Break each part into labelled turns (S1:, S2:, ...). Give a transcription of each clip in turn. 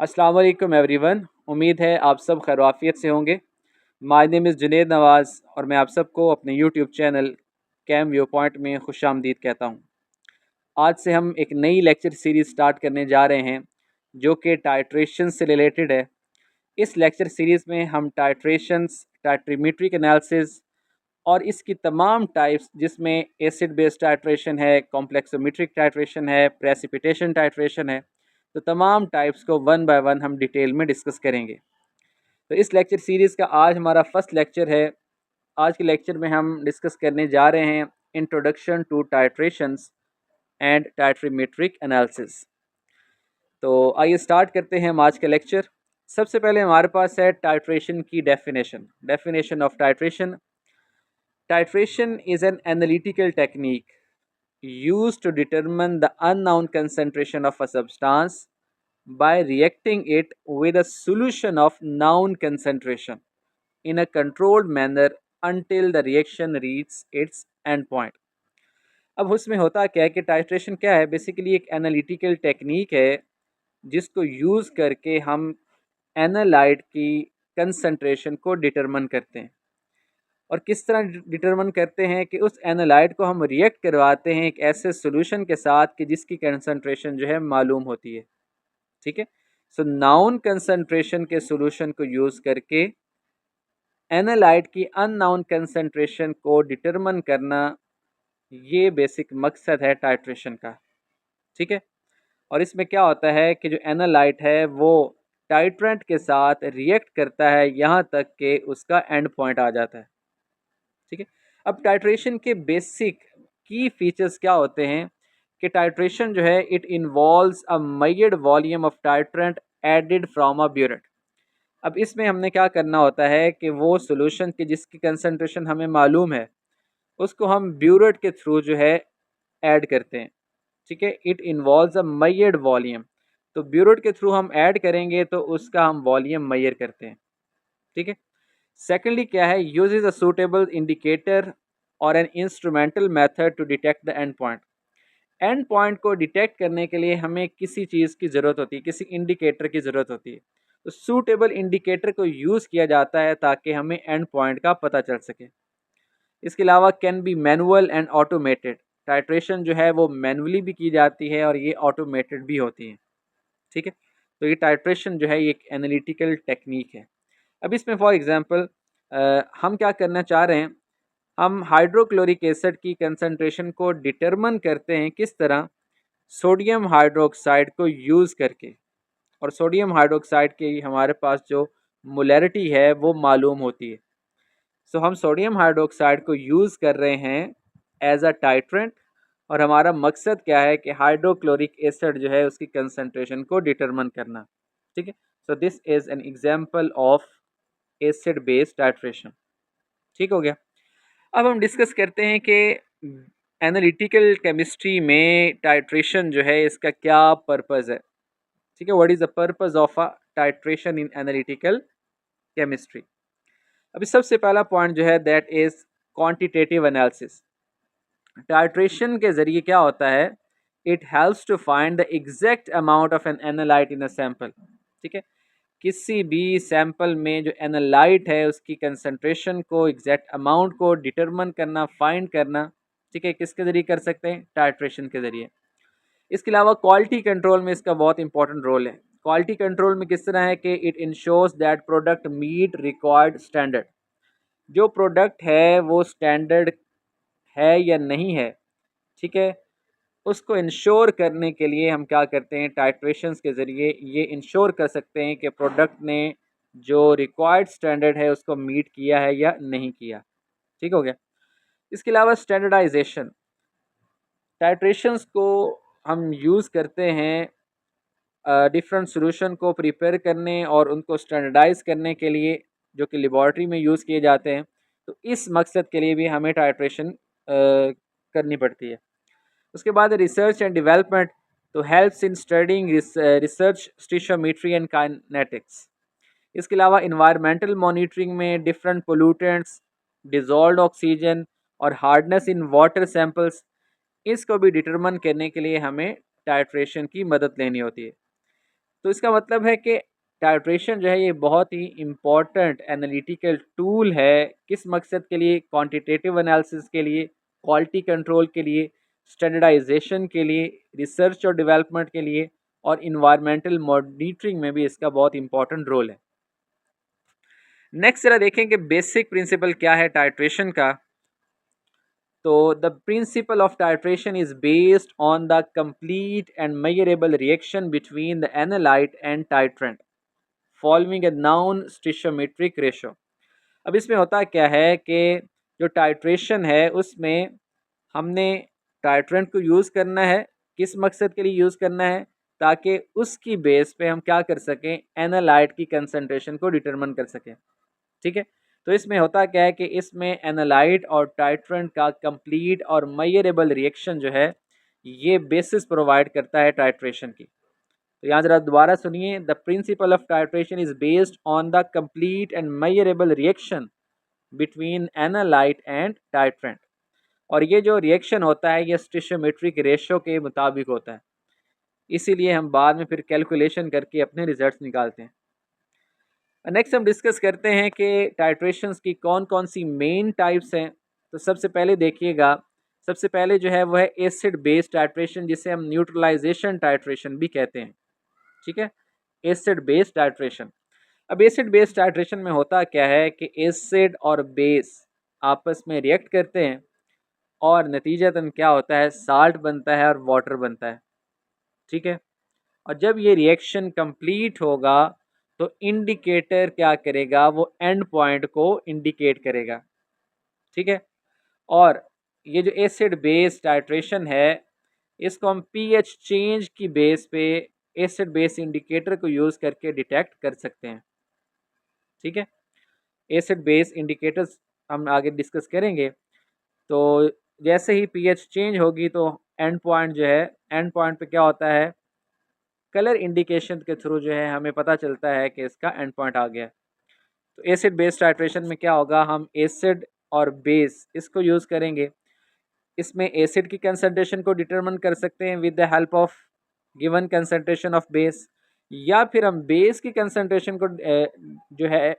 S1: अस्सलाम वालेकुम एवरीवन। उम्मीद है आप सब खैरियत से होंगे। My name is Junaid Nawaz और मैं आप सबको अपने YouTube channel cam view point में खुशामदीद कहता हूँ। आज से हम एक नई लेक्चर सीरीज़ स्टार्ट करने जा रहे हैं जो कि टाइट्रेशन से रिलेटेड है। इस लेक्चर सीरीज़ में हम टाइट्रेशंस, टाइट्रीमेट्रिक एनालिसिस और इसकी तमाम टाइप्स जिसमें एसिड बेस्ड टाइट्रेशन है, कॉम्प्लेक्सोमेट्रिक टाइट्रेशन है, प्रेसिपिटेशन टाइट्रेशन है, तो तमाम टाइप्स को वन बाय वन हम डिटेल में डिस्कस करेंगे। तो इस लेक्चर सीरीज़ का आज हमारा फर्स्ट लेक्चर है। आज के लेक्चर में हम डिस्कस करने जा रहे हैं introduction to titrations and titrimetric analysis. तो आइए स्टार्ट करते हैं हम आज का लेक्चर। सबसे पहले हमारे पास है टाइट्रेशन की definition of titration. Titration is an analytical technique used to determine the unknown concentration of a substance by reacting it with a solution of known concentration in a controlled manner until the reaction reaches its endpoint. अब उसमें होता क्या है कि titration क्या है? Basically एक analytical technique है जिसको यूज़ करके हम एनालाइट की कंसंट्रेशन को डिटरमिन करते हैं। और किस तरह डिटरमिन करते हैं कि उस एनालाइट को हम रिएक्ट करवाते हैं एक ऐसे सॉल्यूशन के साथ कि जिसकी कंसंट्रेशन जो है मालूम होती है। ठीक है। सो नाउन कंसंट्रेशन के सॉल्यूशन को यूज़ करके एनालाइट की अननाउन कंसंट्रेशन को डिटरमिन करना, ये बेसिक मकसद है टाइट्रेशन का। ठीक है। और इसमें क्या होता है कि जो एनालाइट है वो टाइट्रेंट के साथ रिएक्ट करता है यहाँ तक कि उसका एंड पॉइंट आ जाता है। ठीक है। अब टाइट्रेशन के बेसिक की फीचर्स क्या होते हैं कि टाइट्रेशन जो है it involves a measured volume of titrant added from a burette. अब इसमें हमने क्या करना होता है कि वो सॉल्यूशन की जिसकी कंसंट्रेशन हमें मालूम है उसको हम ब्यूरेट के थ्रू जो है ऐड करते हैं। ठीक है। It involves a measured volume, तो ब्यूरेट के थ्रू हम ऐड करेंगे तो उसका हम वॉल्यूम मेजर करते हैं। ठीक है। सेकेंडली क्या है, यूजेज अ सूटेबल इंडिकेटर और an instrumental method to detect the end point. End point को डिटेक्ट करने के लिए हमें किसी चीज़ की ज़रूरत होती है, किसी इंडिकेटर की ज़रूरत होती है। तो सूटेबल इंडिकेटर को यूज़ किया जाता है ताकि हमें एंड पॉइंट का पता चल सके। इसके अलावा can be manual and automated. Titration जो है वो मैनुअली भी की जाती है और ये ऑटोमेटेड भी होती है। ठीक है। तो ये टाइट्रेशन जो है ये एक एनालिटिकल टेक्निक है। अब इसमें फॉर एग्ज़ाम्पल हम क्या करना चाह रहे हैं, हम हाइड्रोक्लोरिक एसिड की कंसंट्रेशन को डिटरमिन करते हैं किस तरह, सोडियम हाइड्रोक्साइड को यूज़ करके। और सोडियम हाइड्रोक्साइड की हमारे पास जो मोलैरिटी है वो मालूम होती है। सो हम सोडियम हाइड्रोक्साइड को यूज़ कर रहे हैं एज अ टाइट्रेंट और हमारा मकसद क्या है कि हाइड्रोक्लोरिक एसिड जो है उसकी कंसंट्रेशन को डिटरमिन करना। ठीक है। So this is an example of acid based titration. ठीक हो गया। अब हम डिस्कस करते हैं कि एनालिटिकल केमिस्ट्री में टाइट्रेशन जो है इसका क्या पर्पज़ है। ठीक है। What is the purpose of a titration in analytical chemistry. अभी सबसे पहला पॉइंट जो है that is quantitative analysis. Titration के ज़रिए क्या होता है, it helps to find the exact amount of an analyte in a sample. ठीक है। किसी भी सैंपल में जो एनालाइट है उसकी कंसंट्रेशन को, एग्जैक्ट अमाउंट को डिटरमिन करना, फाइंड करना। ठीक है। किसके ज़रिए कर सकते हैं, टाइट्रेशन के ज़रिए। इसके अलावा क्वालिटी कंट्रोल में इसका बहुत इंपॉर्टेंट रोल है। क्वालिटी कंट्रोल में किस तरह है कि it ensures that product meet required standard. जो प्रोडक्ट है वो स्टैंडर्ड है या नहीं है, ठीक है, उसको इंश्योर करने के लिए हम क्या करते हैं, टाइट्रेशंस के ज़रिए ये इंश्योर कर सकते हैं कि प्रोडक्ट ने जो रिक्वायर्ड स्टैंडर्ड है उसको मीट किया है या नहीं किया। ठीक हो गया। इसके अलावा स्टैंडर्डाइजेशन, टाइट्रेशंस को हम यूज़ करते हैं डिफरेंट सॉल्यूशन को प्रिपेयर करने और उनको स्टैंडर्डाइज करने के लिए, जो कि लेबॉरेटरी में यूज़ किए जाते हैं। तो इस मकसद के लिए भी हमें टाइट्रेशन करनी पड़ती है। उसके बाद रिसर्च एंड डेवलपमेंट, तो helps in studying research stoichiometry and kinetics. इसके अलावा इन्वायरमेंटल मॉनिटरिंग में डिफरेंट पोल्यूटेंट्स, डिजॉल्व्ड ऑक्सीजन और हार्डनेस इन वाटर सैंपल्स, इसको भी डिटरमिन करने के लिए हमें टाइट्रेशन की मदद लेनी होती है। तो इसका मतलब है कि टाइट्रेशन जो है ये बहुत ही इम्पॉर्टेंट एनालिटिकल टूल है। किस मकसद के लिए? क्वांटिटेटिव एनालिसिस के लिए, क्वालिटी कंट्रोल के लिए, स्टैंडर्डाइजेशन के लिए, रिसर्च और डेवलपमेंट के लिए, और इन्वायरमेंटल मॉनिटरिंग में भी इसका बहुत इंपॉर्टेंट रोल है। नेक्स्ट जरा देखें कि बेसिक प्रिंसिपल क्या है टाइट्रेशन का। तो the principle of titration is based on the complete and measurable reaction between the analyte and titrant following a known stoichiometric ratio. अब इसमें होता क्या है कि जो टाइट्रेशन है उसमें हमने टाइट्रेंट को यूज़ करना है। किस मकसद के लिए यूज़ करना है? ताकि उसकी बेस पे हम क्या कर सकें, एनालाइट की कंसंट्रेशन को डिटरमिन कर सकें। ठीक है, तो इसमें होता क्या है कि इसमें एनालाइट और टाइट्रेंट का कंप्लीट और मेजरेबल रिएक्शन जो है ये बेसिस प्रोवाइड करता है टाइट्रेशन की। तो यहाँ जरा दोबारा सुनिए, the principle of titration is based on the complete and measurable reaction between analyte and titrant. और ये जो रिएक्शन होता है ये स्टिशियोमेट्रिक रेशो के मुताबिक होता है, इसीलिए हम बाद में फिर कैलकुलेशन करके अपने रिजल्ट्स निकालते हैं। नेक्स्ट हम डिस्कस करते हैं कि टाइट्रेशंस की कौन कौन सी मेन टाइप्स हैं। तो सबसे पहले देखिएगा, सबसे पहले जो है वो है एसिड बेस्ड टाइट्रेशन, जिसे हम न्यूट्रलाइजेशन टाइट्रेशन भी कहते हैं। ठीक है, एसिड बेस्ड टाइट्रेशन। अब एसिड बेस्ड टाइट्रेशन में होता क्या है कि एसिड और बेस आपस में रिएक्ट करते हैं और नतीजतन क्या होता है, साल्ट बनता है और वाटर बनता है। ठीक है, और जब ये रिएक्शन कंप्लीट होगा तो इंडिकेटर क्या करेगा, वो एंड पॉइंट को इंडिकेट करेगा। ठीक है, और ये जो एसिड बेस टाइट्रेशन है इसको हम पीएच चेंज की बेस पे एसिड बेस इंडिकेटर को यूज़ करके डिटेक्ट कर सकते हैं। ठीक है, एसिड बेस इंडिकेटर्स हम आगे डिस्कस करेंगे। तो जैसे ही पीएच चेंज होगी तो एंड पॉइंट जो है, एंड पॉइंट पे क्या होता है, कलर इंडिकेशन के थ्रू जो है हमें पता चलता है कि इसका एंड पॉइंट आ गया। तो एसिड बेस टाइट्रेशन में क्या होगा, हम एसिड और बेस इसको यूज़ करेंगे। इसमें एसिड की कंसंट्रेशन को डिटरमिन कर सकते हैं with the help of given concentration of base, या फिर हम बेस की कंसंट्रेशन को जो है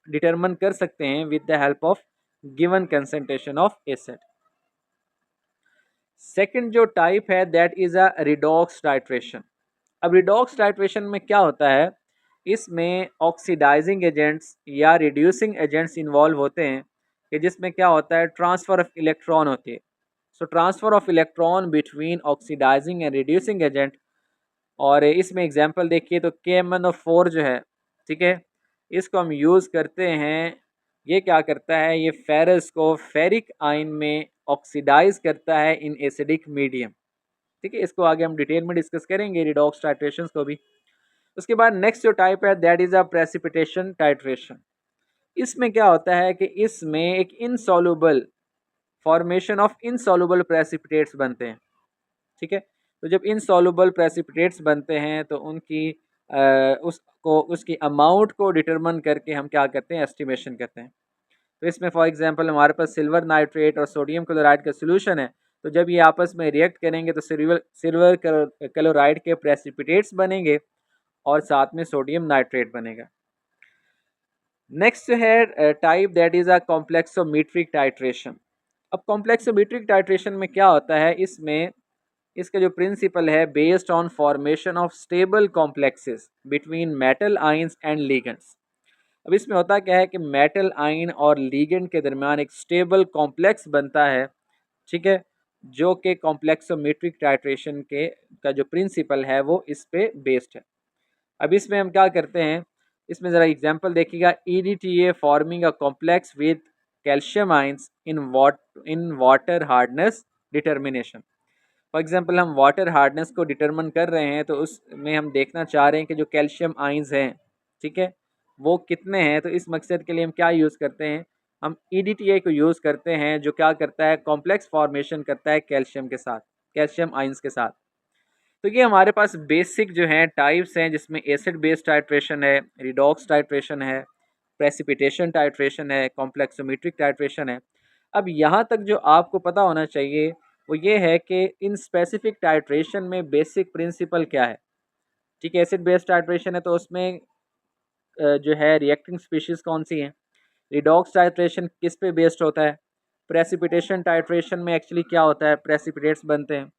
S1: डिटरमिन कर सकते हैं with the help of given concentration of acid. Second जो टाइप है that is a redox titration. अब रिडॉक्स टाइट्रेशन में क्या होता है, इसमें ऑक्सीडाइजिंग एजेंट्स या रिड्यूसिंग एजेंट्स इन्वॉल्व होते हैं कि जिसमें क्या होता है, ट्रांसफ़र ऑफ इलेक्ट्रॉन होती है। So transfer of electron between oxidising and reducing agent. और इसमें एग्जांपल देखिए तो KMnO4 जो है, ठीक है, इसको हम यूज़ करते हैं। ये क्या करता है, ये फेरस को फेरिक आयन में ऑक्सीडाइज करता है इन एसिडिक मीडियम। ठीक है, इसको आगे हम डिटेल में डिस्कस करेंगे रिडॉक्स टाइट्रेशंस को भी। उसके बाद नेक्स्ट जो टाइप है that is a precipitation titration. इसमें क्या होता है कि इसमें एक insoluble formation of insoluble precipitates बनते हैं। ठीक है, तो जब इनसॉल्युबल प्रेसिपिटेट्स बनते हैं तो उनकी उसको उसकी अमाउंट को डिटरमिन करके हम क्या करते हैं, एस्टिमेशन करते हैं। तो इसमें फॉर एग्जांपल हमारे पास सिल्वर नाइट्रेट और सोडियम क्लोराइड का सोल्यूशन है। तो जब ये आपस में रिएक्ट करेंगे तो सिल्वर क्लोराइड के प्रेसिपिटेट्स बनेंगे और साथ में सोडियम नाइट्रेट बनेगा। नेक्स्ट है type that is a complexometric titration. अब कॉम्प्लेक्सोमीट्रिक टाइट्रेशन में क्या होता है, इसमें इसका जो प्रिंसिपल है based on formation of stable complexes between metal ions and ligands. अब इसमें होता क्या है कि मेटल आइन और लीगेंड के दरमियान एक स्टेबल कॉम्प्लेक्स बनता है। ठीक है, जो कि कॉम्प्लेक्सोमीट्रिक टाइट्रेशन के का जो प्रिंसिपल है वो इस पे बेस्ड है। अब इसमें हम क्या करते हैं, इसमें ज़रा एग्जांपल देखिएगा, EDTA forming a complex with calcium ions in water hardness determination. For example हम वाटर हार्डनेस को डिटरमिन कर रहे हैं तो उसमें हम देखना चाह रहे हैं कि जो कैल्शियम आइंस हैं, ठीक है, वो कितने हैं। तो इस मकसद के लिए हम क्या यूज़ करते हैं, हम EDTA को यूज़ करते हैं, जो क्या करता है, कॉम्प्लेक्स फॉर्मेशन करता है कैल्शियम के साथ, कैल्शियम आइंस के साथ। तो ये हमारे पास बेसिक जो हैं टाइप्स हैं, जिसमें एसिड बेस्ड टाइट्रेशन है, रिडॉक्स टाइट्रेशन है, प्रेसिपिटेशन टाइट्रेशन है, कॉम्प्लेक्सोमीट्रिक टाइट्रेशन है। अब यहाँ तक जो आपको पता होना चाहिए वो ये है कि इन स्पेसिफिक टाइट्रेशन में बेसिक प्रिंसिपल क्या है। ठीक है, एसिड बेस्ड टाइट्रेशन है तो उसमें जो है रिएक्टिंग स्पीशीज़ कौन सी हैं। रिडॉक्स टाइट्रेशन किस पे बेस्ड होता है। प्रेसिपिटेशन टाइट्रेशन में एक्चुअली क्या होता है, प्रेसिपिटेट्स बनते हैं।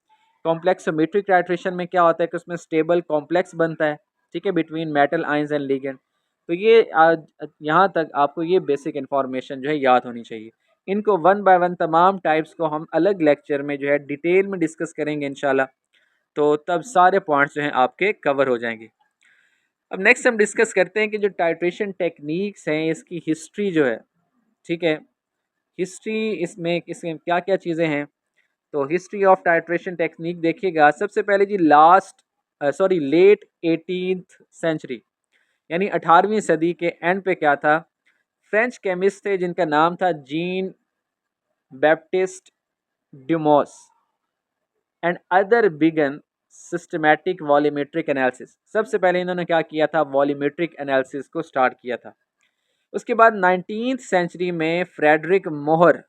S1: कॉम्प्लेक्सोमेट्रिक टाइट्रेशन में क्या होता है कि उसमें स्टेबल कॉम्प्लेक्स बनता है, ठीक है, between metal ions and ligand. तो ये यहाँ तक आपको ये बेसिक इन्फॉर्मेशन जो है याद होनी चाहिए। इनको वन बाय वन तमाम टाइप्स को हम अलग लेक्चर में जो है डिटेल में डिस्कस करेंगे इंशाल्लाह, तो तब सारे पॉइंट्स जो हैं आपके कवर हो जाएंगे। अब नेक्स्ट हम डिस्कस करते हैं कि जो टाइट्रेशन टेक्निक्स हैं इसकी हिस्ट्री जो है, ठीक है, हिस्ट्री इसमें क्या क्या चीज़ें हैं। तो हिस्ट्री ऑफ टाइट्रेशन टेक्निक देखिएगा, सबसे पहले जी लेट 18th सेंचुरी यानी 18वीं सदी के एंड पे क्या था, फ्रेंच केमिस्ट थे जिनका नाम था Jean Baptiste Dumas and other began systematic volumetric analysis. सबसे पहले इन्होंने क्या किया था, वॉल्यूमेट्रिक एनालिसिस को स्टार्ट किया था। उसके बाद 19th सेंचुरी में फ्रेडरिक मोहर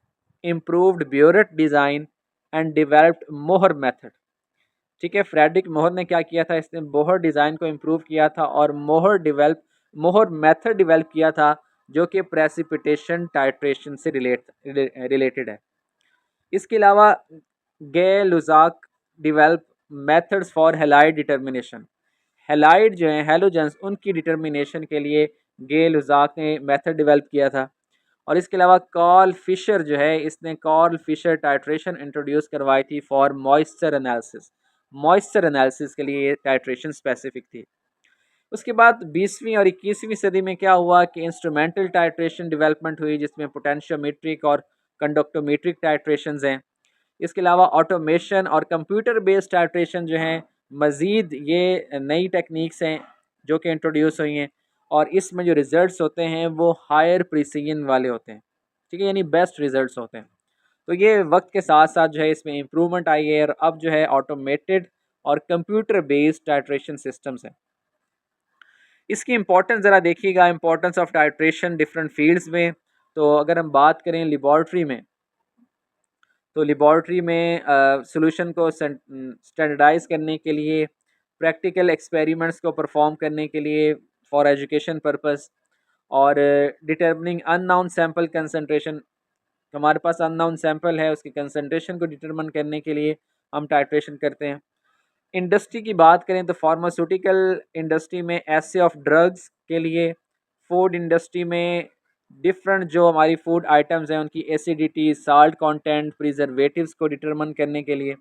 S1: improved burette design and developed मोहर मेथड। ठीक है, फ्रेडरिक मोहर ने क्या किया था, इसने मोहर डिज़ाइन को इम्प्रूव किया था और मोहर मेथड डेवलप किया था जो कि प्रेसिपिटेशन टाइट्रेशन से रिलेटेड है। इसके अलावा Gay Lussac develop methods for halide determination. Halide जो है हेलोजेंस, उनकी डिटर्मिनेशन के लिए गे लुजाक ने मेथड डेवलप किया था। और इसके अलावा कार्ल फिशर जो है, इसने कार्ल फिशर टाइट्रेशन इंट्रोड्यूस करवाई थी for moisture analysis. Moisture analysis के लिए ये टाइट्रेशन स्पेसिफिक थी। उसके बाद 20वीं और 21वीं सदी में क्या हुआ कि इंस्ट्रूमेंटल टाइट्रेशन डेवलपमेंट हुई जिसमें पोटेंशियोमेट्रिक और कंडक्टोमेट्रिक टाइट्रेशंस हैं। इसके अलावा ऑटोमेशन और कंप्यूटर बेस्ड टाइट्रेशन जो हैं, मज़ीद ये नई टेक्निक्स हैं जो कि इंट्रोड्यूस हुई हैं और इसमें जो रिज़ल्ट्स होते हैं वो हायर प्रिसीजन वाले होते हैं, ठीक है, यानी बेस्ट रिज़ल्ट्स होते हैं। तो ये वक्त के साथ साथ जो है इसमें इम्प्रूवमेंट आई है और अब जो है ऑटोमेटेड और कंप्यूटर बेस्ड टाइट्रेशन सिस्टम्स हैं। इसकी इंपॉर्टेंस ज़रा देखिएगा, importance of titration different fields में। तो अगर हम बात करें लेबॉर्ट्री में, तो लेबॉर्ट्री में सॉल्यूशन को स्टैंडर्डाइज करने के लिए, प्रैक्टिकल एक्सपेरिमेंट्स को परफॉर्म करने के लिए फॉर एजुकेशन पर्पस, और डिटर्मिनिंग अननाउन सैंपल कंसंट्रेशन, हमारे पास अननाउन सैंपल है उसकी कंसंट्रेशन को डिटरमिन करने के लिए हम टाइट्रेशन करते हैं। इंडस्ट्री की बात करें तो फार्मास्यूटिकल इंडस्ट्री में एसे ऑफ ड्रग्स के लिए, फूड इंडस्ट्री में डिफरेंट जो हमारी फूड आइटम्स हैं उनकी एसिडिटी, साल्ट कंटेंट, प्रिजर्वेटिव्स को डिटरमिन करने के लिए।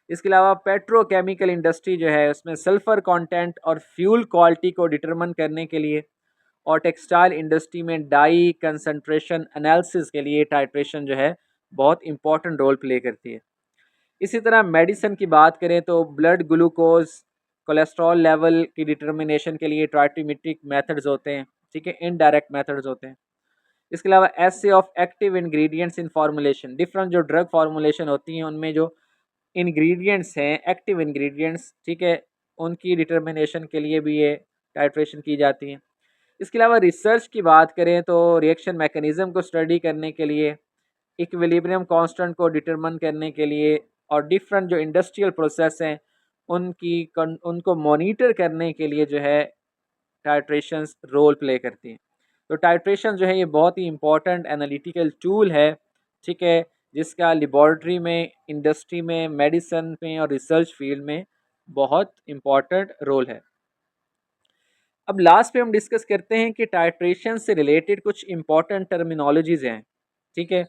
S1: इसके अलावा पेट्रोकेमिकल इंडस्ट्री जो है उसमें सल्फ़र कंटेंट और फ्यूल क्वालिटी को डिटरमिन करने के लिए, और टेक्सटाइल इंडस्ट्री में डाई कंसंट्रेशन एनालिसिस के लिए टाइट्रेशन जो है बहुत इंपॉर्टेंट रोल प्ले करती है। इसी तरह मेडिसिन की बात करें तो ब्लड ग्लूकोज, कोलेस्ट्रॉल लेवल की डिटर्मिनेशन के लिए ट्राइट्रीमेट्रिक मेथड्स होते हैं, ठीक है, इनडायरेक्ट मेथड्स होते हैं। इसके अलावा assay of active ingredients in formulation, different जो ड्रग फार्मूलेशन होती हैं उनमें जो इंग्रेडिएंट्स हैं, एक्टिव इंग्रेडिएंट्स, ठीक है, उनकी डिटर्मिनेशन के लिए भी ये टाइट्रेशन की जाती है। इसके अलावा रिसर्च की बात करें तो रिएक्शन मैकेनिज़्म को स्टडी करने के लिए, इक्विलिब्रियम कांस्टेंट को डिटरमिन करने के लिए, और डिफरेंट जो इंडस्ट्रियल प्रोसेस हैं उनको मॉनिटर करने के लिए जो है टाइट्रेशंस रोल प्ले करती हैं। तो टाइट्रेशन जो है ये बहुत ही इंपॉर्टेंट एनालिटिकल टूल है, ठीक है, जिसका लेबॉर्ट्री में, इंडस्ट्री में, मेडिसिन में और रिसर्च फील्ड में बहुत इम्पॉर्टेंट रोल है। अब लास्ट पे हम डिस्कस करते हैं कि टाइट्रेशन से रिलेटेड कुछ इंपॉर्टेंट टर्मिनोलॉजीज़ हैं, ठीक है,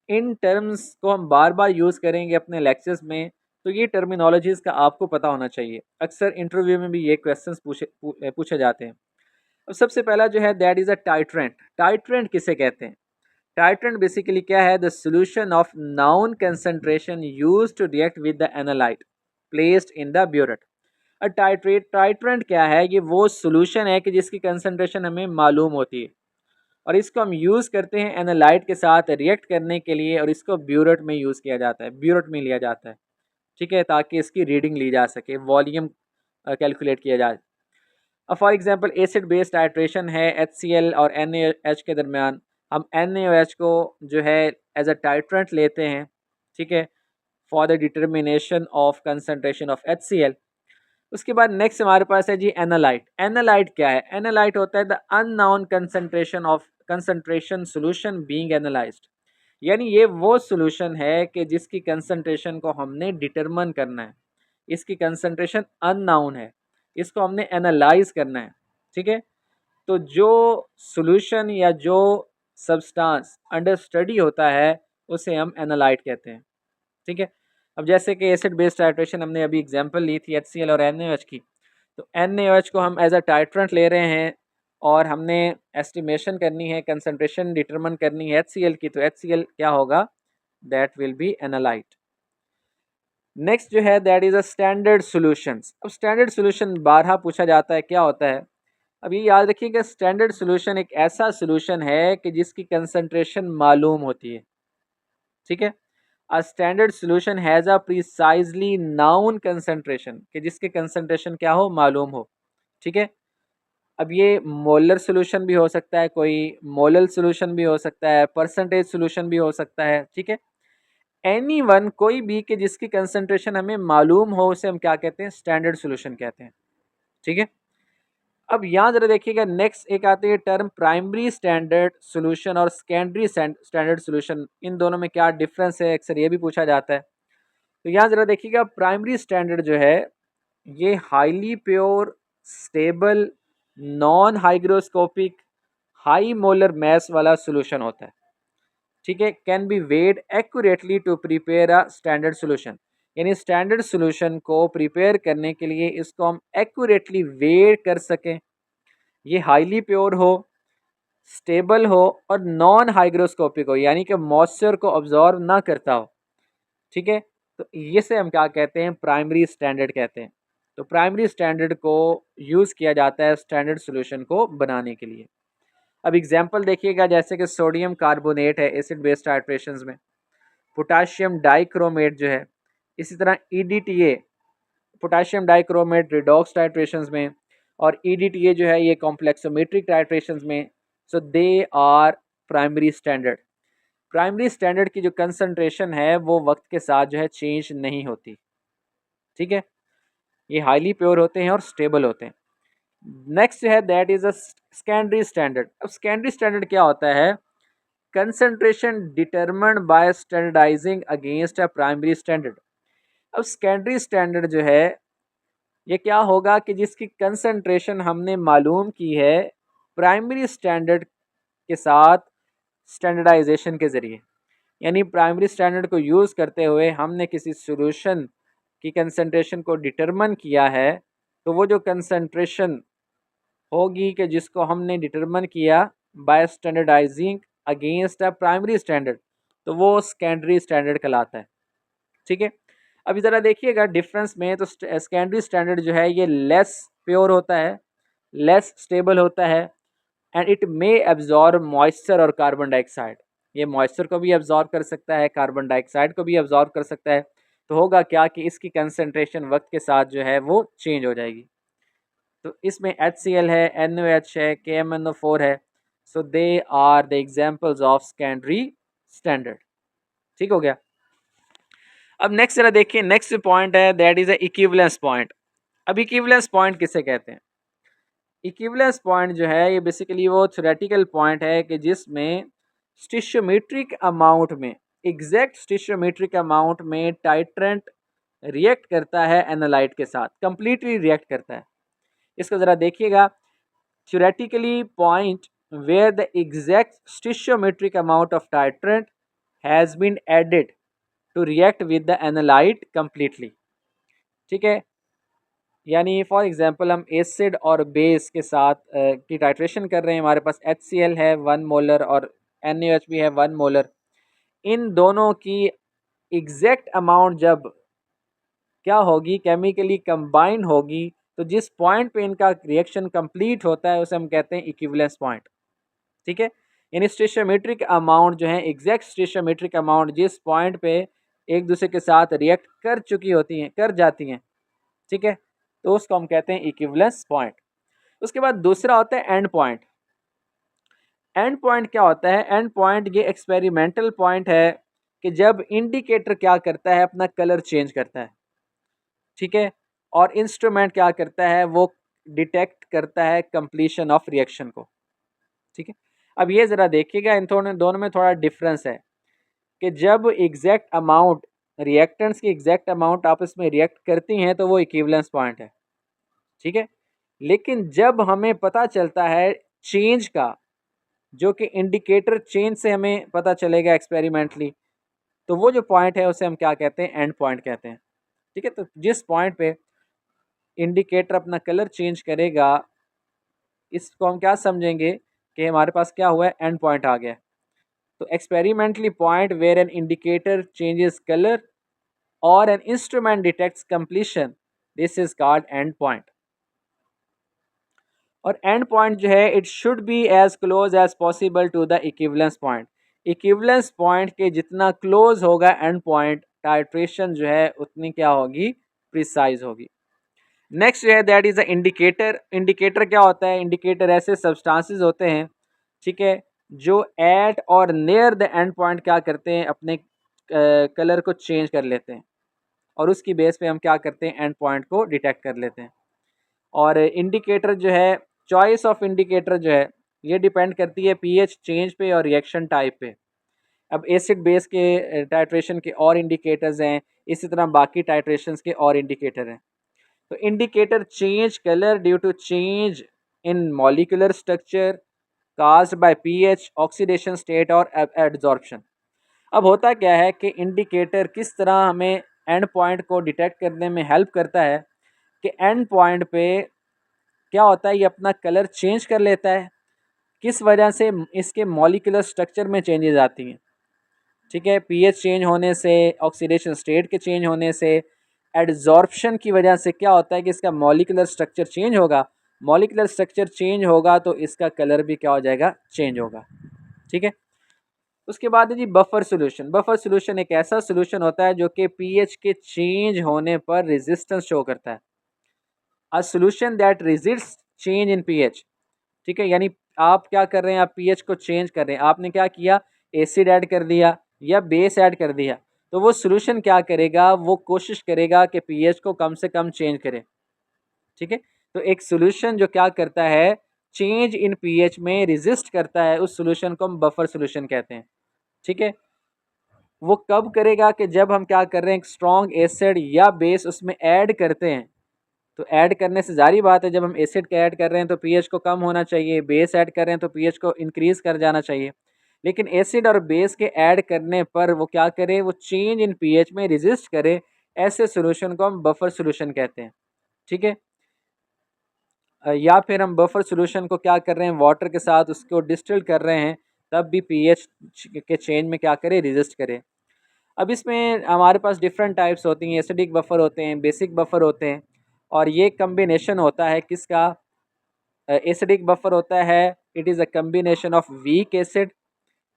S1: इन टर्म्स को हम बार बार यूज़ करेंगे अपने लेक्चर्स में, तो ये टर्मिनोलॉजीज़ का आपको पता होना चाहिए। अक्सर इंटरव्यू में भी ये क्वेश्चंस पूछे जाते हैं। अब सबसे पहला जो है that is a titrant. Titrant किसे कहते हैं? टाइट्रेंट बेसिकली क्या है, the solution of known concentration used to react with the analyte placed in the burette. Titrant क्या है, ये वो सॉल्यूशन है कि जिसकी कंसंट्रेशन हमें मालूम होती है और इसको हम यूज़ करते हैं एनालाइट के साथ रिएक्ट करने के लिए, और इसको ब्यूरेट में यूज़ किया जाता है, ब्यूरेट में लिया जाता है, ठीक है, ताकि इसकी रीडिंग ली जा सके, वॉल्यूम कैलकुलेट किया जाए। अब for example acid based titration है HCl और NaOH के दरमियान, हम NaOH को जो है एज अ टाइट्रेंट लेते हैं, ठीक है, for the determination of concentration of HCl। उसके बाद नेक्स्ट हमारे पास है जी एनालाइट। एनालाइट क्या है? एनालाइट होता है the unknown concentration solution being analysed. यानी ये वो सॉल्यूशन है कि जिसकी कंसंट्रेशन को हमने डिटरमिन करना है, इसकी कंसंट्रेशन अननोन है, इसको हमने एनालाइज करना है। ठीक है, तो जो सॉल्यूशन या जो सब्सटेंस अंडर स्टडी होता है उसे हम एनालाइट कहते हैं। ठीक है, अब जैसे कि एसिड बेस्ड टाइट्रेशन हमने अभी एग्जांपल ली थी HCl और NaOH की, तो NaOH को हम एज अ टाइट्रेंट ले रहे हैं और हमने एस्टिमेशन करनी है, कंसंट्रेशन डिटरमिन करनी है HCl की, तो HCl क्या होगा? That will be analyte. Next जो है that is a standard solutions. अब स्टैंडर्ड सॉल्यूशन बारहा पूछा जाता है, क्या होता है? अब ये याद रखिएगा, स्टैंडर्ड सॉल्यूशन एक ऐसा सॉल्यूशन है कि जिसकी कंसंट्रेशन मालूम होती है। ठीक है, अ standard solution has a precisely noun concentration, कि जिसके कंसंट्रेशन क्या हो? मालूम हो। ठीक है, अब ये मोलर सॉल्यूशन भी हो सकता है, कोई मोलल सॉल्यूशन भी हो सकता है, परसेंटेज सॉल्यूशन भी हो सकता है। ठीक है, एनी वन, कोई भी कि जिसकी कंसंट्रेशन हमें मालूम हो उसे हम क्या कहते हैं? स्टैंडर्ड सॉल्यूशन कहते हैं। ठीक है, अब यहाँ जरा देखिएगा, नेक्स्ट एक आती है टर्म प्राइमरी स्टैंडर्ड सॉल्यूशन और सेकेंडरी स्टैंडर्ड सॉल्यूशन। इन दोनों में क्या डिफरेंस है, अक्सर ये भी पूछा जाता है। तो यहाँ जरा देखिएगा, प्राइमरी स्टैंडर्ड जो है ये highly pure, stable, non hygroscopic, high molar mass वाला सॉल्यूशन होता है। ठीक है, can be weighed accurately to prepare a standard solution. यानी स्टैंडर्ड सॉल्यूशन को प्रिपेयर करने के लिए इसको हम एक्यूरेटली वेड कर सकें, ये हाईली प्योर हो, स्टेबल हो और नॉन हाइग्रोस्कोपिक हो, यानी कि मॉइस्चर को ऑब्जॉर्व ना करता हो। ठीक है, तो ये से हम क्या कहते हैं? प्राइमरी स्टैंडर्ड कहते हैं। तो प्राइमरी स्टैंडर्ड को यूज़ किया जाता है स्टैंडर्ड सॉल्यूशन को बनाने के लिए। अब एग्जांपल देखिएगा, जैसे कि सोडियम कार्बोनेट है एसिड बेस्ड टाइट्रेशंस में, पोटाशियम डाइक्रोमेट जो है, इसी तरह EDTA, potassium dichromate redox titrations में, और EDTA जो है ये कॉम्प्लेक्सोमेट्रिक टाइट्रेशंस में। So they are primary standard. Primary standard की जो कंसंट्रेशन है वो वक्त के साथ जो है चेंज नहीं होती। ठीक है, ये हाईली प्योर होते हैं और स्टेबल होते हैं। नेक्स्ट है that is a secondary standard. अब सेकेंडरी स्टैंडर्ड क्या होता है? Concentration determined bye standardising against a primary standard. अब सेकेंडरी स्टैंडर्ड जो है ये क्या होगा कि जिसकी कंसंट्रेशन हमने मालूम की है प्राइमरी स्टैंडर्ड के साथ स्टैंडर्डाइजेशन के ज़रिए। यानी प्राइमरी स्टैंडर्ड को यूज़ करते हुए हमने किसी सॉल्यूशन की कंसंट्रेशन को डिटरमिन किया है, तो वो जो कंसंट्रेशन होगी कि जिसको हमने डिटरमिन किया by standardising against a primary standard, तो वो सेकेंडरी स्टैंडर्ड कहलाता है। ठीक है, अभी ज़रा देखिएगा डिफरेंस में, तो सेकेंडरी स्टैंडर्ड जो है ये लेस प्योर होता है, लेस स्टेबल होता है, and it may absorb moisture और कार्बन डाइऑक्साइड। ये मॉइस्चर को भी एब्जॉर्ब कर सकता है, कार्बन डाइऑक्साइड को भी एब्जॉर्ब कर सकता है। तो होगा क्या कि इसकी कंसंट्रेशन वक्त के साथ जो है वो चेंज हो जाएगी। तो इसमें HCl है, NaOH है, KMnO4 है। So they are the examples of secondary standard. ठीक हो गया। अब नेक्स्ट जरा देखिए, नेक्स्ट पॉइंट है दैट इज इक्विवेलेंस पॉइंट। अब इक्विवेलेंस पॉइंट किसे कहते हैं? इक्विवेलेंस पॉइंट जो है ये बेसिकली वो थ्योरेटिकल पॉइंट है कि जिसमें स्टिशियोमेट्रिक अमाउंट में, एग्जैक्ट स्टिशियोमेट्रिक अमाउंट में टाइट्रेंट रिएक्ट करता है एनालाइट के साथ, कंप्लीटली रिएक्ट करता है। इसको ज़रा देखिएगा, theoretically point where the exact stoichiometric amount of titrant has been added to react with the analyte completely. ठीक है, यानी फॉर एग्जांपल हम एसिड और बेस के साथ की टाइट्रेशन कर रहे हैं, हमारे पास HCl है 1 मोलर और NaOH भी है 1 मोलर। इन दोनों की एग्जैक्ट अमाउंट जब क्या होगी, केमिकली कंबाइन होगी, तो जिस पॉइंट पे इनका रिएक्शन कंप्लीट होता है उसे हम कहते हैं इक्विवेलेंस पॉइंट। ठीक है, यानी स्टिशियोमेट्रिक अमाउंट जो है, एग्जैक्ट स्टिशियोमेट्रिक अमाउंट जिस पॉइंट पे एक दूसरे के साथ रिएक्ट कर चुकी होती हैं, कर जाती हैं। ठीक है, तो उसको हम कहते हैं इक्विवेलेंस पॉइंट। उसके बाद दूसरा होता है एंड पॉइंट। एंड पॉइंट क्या होता है? एंड पॉइंट ये एक्सपेरिमेंटल पॉइंट है कि जब इंडिकेटर क्या करता है, अपना कलर चेंज करता है। ठीक है, और इंस्ट्रूमेंट क्या करता है, वो डिटेक्ट करता है कंप्लीशन ऑफ रिएक्शन को। ठीक है, अब ये ज़रा देखिएगा, इन दोनों में थोड़ा डिफरेंस है कि जब एग्जैक्ट अमाउंट रिएक्टेंट्स की एग्जैक्ट अमाउंट आपस में रिएक्ट करती हैं तो वो इक्विवेलेंस पॉइंट है। ठीक है, लेकिन जब हमें पता चलता है चेंज का, जो कि इंडिकेटर चेंज से हमें पता चलेगा एक्सपेरिमेंटली, तो वो जो पॉइंट है उसे हम क्या कहते हैं, एंड पॉइंट कहते हैं। ठीक है, तो जिस पॉइंट पे इंडिकेटर अपना कलर चेंज करेगा, इसको हम क्या समझेंगे कि हमारे पास क्या हुआ है, एंड पॉइंट आ गया। तो experimentally point where an indicator changes colour और an instrument detects completion, this is called end point. और एंड पॉइंट जो है, it should be as close as possible to the equivalence point. Equivalence point के जितना close होगा and point, titration जो है उतनी क्या होगी, प्रिसाइज होगी। नेक्स्ट जो है that is the indicator. Indicator क्या होता है, इंडिकेटर ऐसे सब्सटेंसेस होते हैं, ठीक है, जो एट और नियर द एंड पॉइंट क्या करते हैं, अपने कलर को चेंज कर लेते हैं और उसकी बेस पे हम क्या करते हैं, एंड पॉइंट को डिटेक्ट कर लेते हैं। और इंडिकेटर जो है, चॉइस ऑफ इंडिकेटर जो है, ये डिपेंड करती है पीएच चेंज पे और रिएक्शन टाइप पे। अब एसिड बेस के टाइट्रेशन के और इंडिकेटर्स हैं, इसी तरह बाकी टाइट्रेशंस के और इंडिकेटर हैं। तो indicator change colour due to change in molecular structure caused by pH, oxidation state और एडजॉर्प्शन। अब होता क्या है कि इंडिकेटर किस तरह हमें एंड पॉइंट को डिटेक्ट करने में हेल्प करता है कि एंड पॉइंट पे क्या होता है, ये अपना कलर चेंज कर लेता है। किस वजह से, इसके मॉलिक्यूलर स्ट्रक्चर में चेंजेस आती हैं। ठीक है, पीएच चेंज होने से, ऑक्सीडेशन स्टेट के चेंज होने से, एडजॉर्प्शन की वजह से क्या होता है कि इसका मॉलिक्यूलर स्ट्रक्चर चेंज होगा। मॉलिक्यूलर स्ट्रक्चर चेंज होगा तो इसका कलर भी क्या हो जाएगा, चेंज होगा। ठीक है, उसके बाद है जी बफर सोल्यूशन। बफर सोल्यूशन एक ऐसा सोल्यूशन होता है जो कि पीएच के चेंज होने पर रेजिस्टेंस शो करता है। A solution that resist change in pH. ठीक है, यानी आप क्या कर रहे हैं, आप पीएच को चेंज कर रहे हैं, आपने क्या किया, एसिड ऐड कर दिया या बेस ऐड कर दिया, तो वो सोल्यूशन क्या करेगा, वो कोशिश करेगा कि पीएच को कम से कम चेंज करे। ठीक है, तो एक सोल्यूशन जो क्या करता है, चेंज इन पीएच में रेजिस्ट करता है, उस सोल्यूशन को हम बफर सोल्यूशन कहते हैं। ठीक है, वो कब करेगा कि जब हम क्या कर रहे हैं, एक स्ट्रॉन्ग एसिड या बेस उसमें ऐड करते हैं। तो ऐड करने से जारी बात है, जब हम एसिड का ऐड कर रहे हैं तो पीएच को कम होना चाहिए, बेस ऐड कर रहे हैं तो पीएच को इंक्रीज कर जाना चाहिए। लेकिन एसिड और बेस के ऐड करने पर वो क्या करे, वो चेंज इन पीएच में रेजिस्ट करे। ऐसे सॉल्यूशन को हम बफर सॉल्यूशन कहते हैं। ठीक है, या फिर हम बफर सॉल्यूशन को क्या कर रहे हैं, वाटर के साथ उसको डिस्टिल कर रहे हैं, तब भी पीएच के चेंज में क्या करे, रेजिस्ट करे। अब इसमें हमारे पास डिफरेंट टाइप्स होती हैं, एसिडिक बफर होते हैं, बेसिक बफर होते हैं, और ये कम्बिनेशन होता है किसका, एसिडिक बफर होता है, it is a combination of weak acid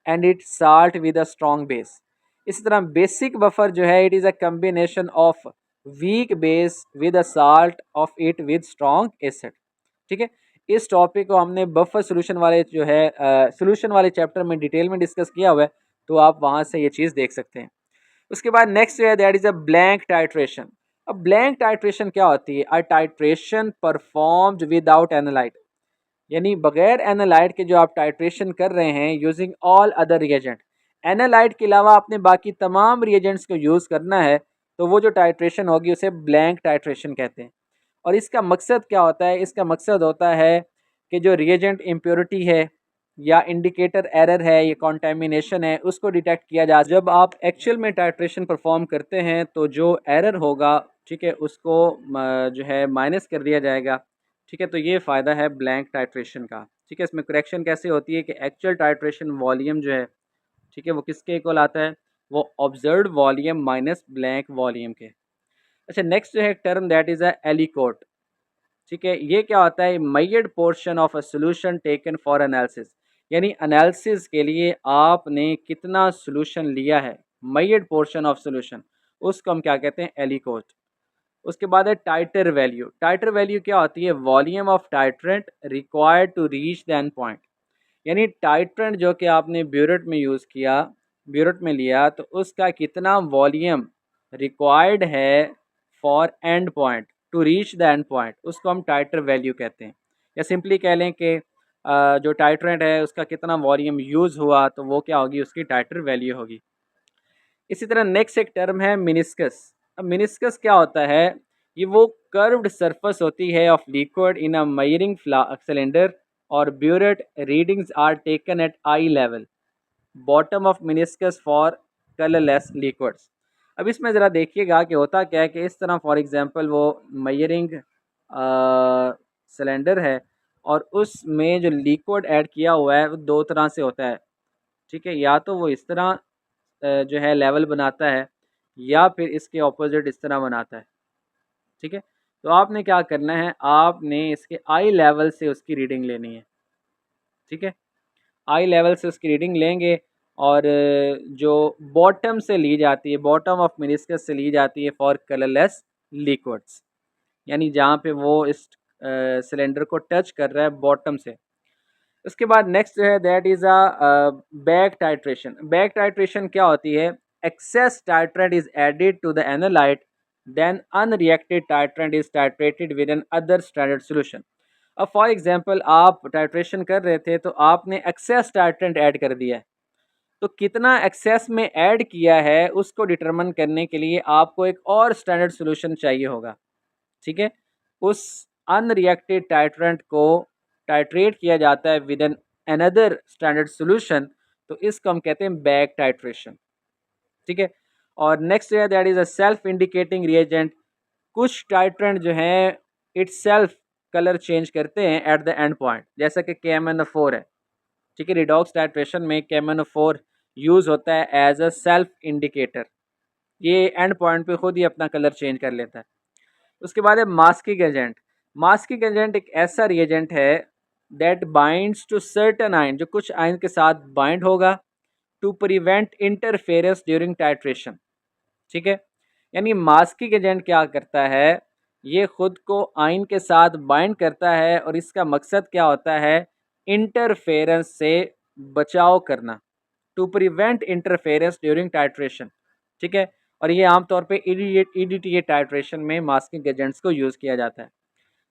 S1: and it salt with a strong base. इसी तरह बेसिक बफर जो है, it is a combination of weak base with a salt of it with strong acid. ठीक है, इस topic को हमने buffer solution वाले जो है सोल्यूशन वाले चैप्टर में डिटेल में डिस्कस किया हुआ है, तो आप वहाँ से ये चीज़ देख सकते हैं। उसके बाद नेक्स्ट जो है that is a blank titration. अब ब्लैंक टाइट्रेशन क्या होती है, अ टाइट्रेशन परफॉर्म्ड विदाउट एनालाइट, यानी बगैर एनालाइट के जो आप टाइट्रेशन कर रहे हैं using all other reagent. Analyte के अलावा आपने बाकी तमाम रिएजेंट्स को यूज़ करना है, तो वो जो टाइट्रेशन होगी उसे ब्लैंक टाइट्रेशन कहते हैं। और इसका मकसद क्या होता है, इसका मकसद होता है कि जो रिएजेंट इम्प्योरिटी है या इंडिकेटर एरर है या कॉन्टेमिनेशन है, उसको डिटेक्ट किया जा। जब आप एक्चुअल में टाइट्रेशन परफॉर्म करते हैं तो जो एरर होगा, ठीक है, उसको जो है माइनस कर दिया जाएगा। ठीक है, तो ये फ़ायदा है ब्लैंक टाइट्रेशन का। ठीक है, इसमें करेक्शन कैसे होती है कि एक्चुअल टाइट्रेशन वॉल्यूम जो है, ठीक है, वो किसके इक्वल आता है, वो observed volume minus blank volume के। अच्छा, नेक्स्ट जो है टर्म दैट इज़ अ एलिकोट। ठीक है, ये क्या होता है, measured portion of a solution taken for analysis, यानी एनालिसिस के लिए आपने कितना सोल्यूशन लिया है, मेजर्ड पोर्शन ऑफ सोल्यूशन, उसको हम क्या कहते हैं, एलिकोट। उसके बाद है टाइटर वैल्यू। टाइटर वैल्यू क्या होती है, volume of titrant required to reach the end point, यानी टाइट्रेंट जो कि आपने ब्यूरेट में यूज़ किया, ब्यूरेट में लिया, तो उसका कितना वॉल्यूम रिक्वायर्ड है for end point, to reach the end point, उसको हम टाइटर वैल्यू कहते हैं। या सिंपली कह लें कि जो टाइट्रेंट है उसका कितना वॉल्यूम यूज़ हुआ तो वो क्या होगी, उसकी टाइटर वैल्यू होगी। इसी तरह नेक्स्ट एक टर्म है मिनिस्कस। अब मिनिस्कस क्या होता है, ये वो कर्व्ड सरफेस होती है of liquid in a measuring cylinder और burette readings are taken at eye level bottom of meniscus for colourless liquids. अब इसमें ज़रा देखिएगा कि होता क्या है कि इस तरह फॉर एग्जांपल वो मेजरिंग सिलेंडर है और उसमें जो लिक्विड ऐड किया हुआ है वो दो तरह से होता है, ठीक है। या तो वो इस तरह जो है लेवल बनाता है या फिर इसके ऑपोजिट इस तरह बनाता है, ठीक है। तो आपने क्या करना है, आपने इसके आई लेवल से उसकी रीडिंग लेनी है, ठीक है। आई लेवल से उसकी रीडिंग लेंगे और जो बॉटम से ली जाती है, बॉटम ऑफ मिनिस्कस से ली जाती है फॉर कलरलेस लिक्विड्स, यानी जहाँ पे वो इस सिलेंडर को टच कर रहा है बॉटम से। उसके बाद नेक्स्ट जो है that is a back titration. Back titration क्या होती है, excess titrant is added to the analyte then unreacted titrant is titrated with another standard solution. अब फॉर एग्जांपल आप टाइट्रेशन कर रहे थे तो आपने एक्सेस टाइट्रेंट ऐड कर दिया है, तो कितना एक्सेस में ऐड किया है उसको डिटरमिन करने के लिए आपको एक और स्टैंडर्ड सोल्यूशन चाहिए होगा, ठीक है। उस अनरिएक्टेड टाइट्रेंट को टाइट्रेट किया जाता है with an another standard solution, तो इसको हम कहते हैं बैक टाइट्रेशन, ठीक है। और नेक्स्ट है that is a self indicating reagent. कुछ टाइट्रेंट जो है इट सेल्फ कलर चेंज करते हैं एट द एंड पॉइंट, जैसा कि KMnO4 है, ठीक है। रिडॉक्स टाइट्रेशन में KMnO4 यूज़ होता है एज अ सेल्फ इंडिकेटर, ये एंड पॉइंट पे खुद ही अपना कलर चेंज कर लेता है। उसके बाद है मास्किंग एजेंट। मास्किंग एजेंट एक ऐसा रिएजेंट है that binds to certain ion, जो कुछ आयन के साथ बाइंड होगा to prevent interference during titration, ठीक है। यानी मास्किंग एजेंट क्या करता है, ये खुद को आयन के साथ बाइंड करता है और इसका मकसद क्या होता है, इंटरफेरेंस से बचाव करना, to prevent interference during titration, ठीक है। और ये आमतौर पे EDTA टाइट्रेशन में मास्किंग एजेंट्स को यूज़ किया जाता है।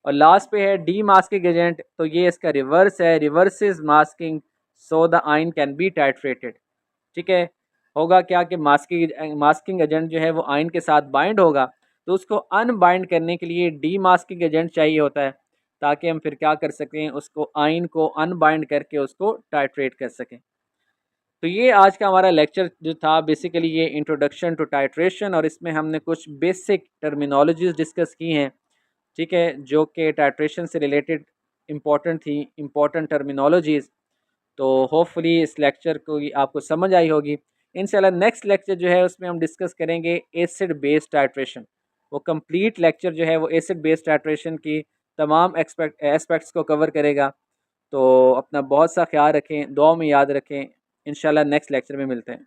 S1: और लास्ट पे है डी मास्किंग एजेंट, तो ये इसका रिवर्स है, रिवर्सेस मास्किंग सो द आइन कैन बी टाइट्रेटेड, ठीक है। होगा क्या कि मास्किंग एजेंट जो है वो आइन के साथ बाइंड होगा, तो उसको अनबाइंड करने के लिए डी मास्किंग एजेंट चाहिए होता है, ताकि हम फिर क्या कर सकें, उसको आइन को अनबाइंड करके उसको टाइट्रेट कर सकें। तो ये आज का हमारा लेक्चर जो था बेसिकली ये इंट्रोडक्शन टू टाइट्रेशन, और इसमें हमने कुछ बेसिक टर्मिनोलॉजीज डिस्कस की हैं, ठीक है, जो कि टाइट्रेशन से रिलेटेड इम्पॉर्टेंट थी, इम्पॉर्टेंट टर्मिनोलॉजीज़। तो होपफुली इस लेक्चर को आपको समझ आई होगी। इंशाल्लाह नेक्स्ट लेक्चर जो है उसमें हम डिस्कस करेंगे एसिड बेस्ड टाइट्रेशन। वो कंप्लीट लेक्चर जो है वो एसिड बेस्ड टाइट्रेशन की तमाम एस्पेक्ट्स को कवर करेगा। तो अपना बहुत सा ख्याल रखें, दुआ में याद रखें। इंशाल्लाह नेक्स्ट लेक्चर में मिलते हैं।